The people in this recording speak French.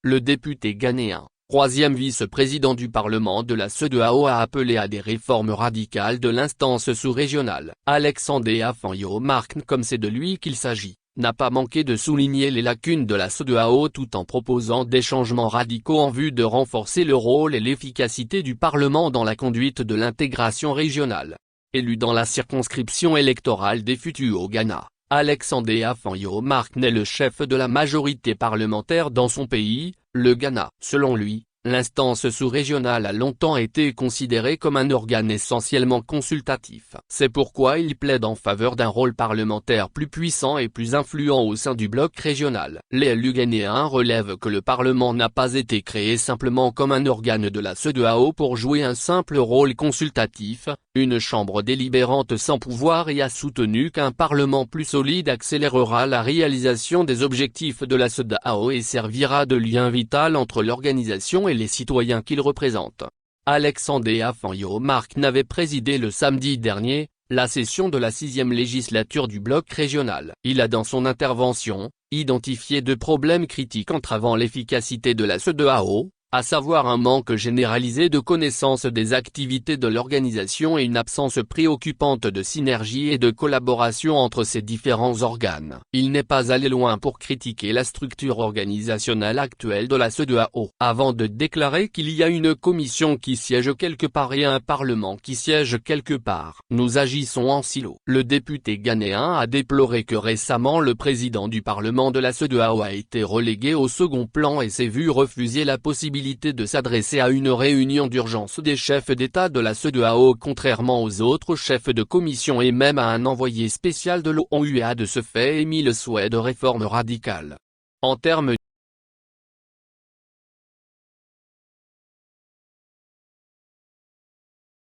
Le député ghanéen, troisième vice-président du Parlement de la CEDEAO, a appelé à des réformes radicales de l'instance sous-régionale. Alexandre Afanyo Mark, comme c'est de lui qu'il s'agit, n'a pas manqué de souligner les lacunes de la CEDEAO tout en proposant des changements radicaux en vue de renforcer le rôle et l'efficacité du Parlement dans la conduite de l'intégration régionale. Élu dans la circonscription électorale des Futu au Ghana, Alexandre Afanyo Mark est le chef de la majorité parlementaire dans son pays, le Ghana. Selon lui, l'instance sous-régionale a longtemps été considérée comme un organe essentiellement consultatif. C'est pourquoi il plaide en faveur d'un rôle parlementaire plus puissant et plus influent au sein du bloc régional. Les élus ghanéens relèvent que le Parlement n'a pas été créé simplement comme un organe de la CEDEAO pour jouer un simple rôle consultatif, une chambre délibérante sans pouvoir, et a soutenu qu'un Parlement plus solide accélérera la réalisation des objectifs de la CEDEAO et servira de lien vital entre l'organisation et les citoyens qu'il représente. Alexandre Afanyo Mark n'avait présidé le samedi dernier la session de la 6e législature du bloc régional. Il a dans son intervention identifié deux problèmes critiques entravant l'efficacité de la CEDEAO, à savoir un manque généralisé de connaissance des activités de l'organisation et une absence préoccupante de synergie et de collaboration entre ces différents organes. Il n'est pas allé loin pour critiquer la structure organisationnelle actuelle de la CEDEAO, avant de déclarer qu'il y a une commission qui siège quelque part et un parlement qui siège quelque part. Nous agissons en silo. Le député ghanéen a déploré que récemment le président du parlement de la CEDEAO a été relégué au second plan et s'est vu refuser la possibilité de s'adresser à une réunion d'urgence des chefs d'État de la CEDEAO, contrairement aux autres chefs de commission et même à un envoyé spécial de l'ONU, et a de ce fait émis le souhait de réformes radicales. En termes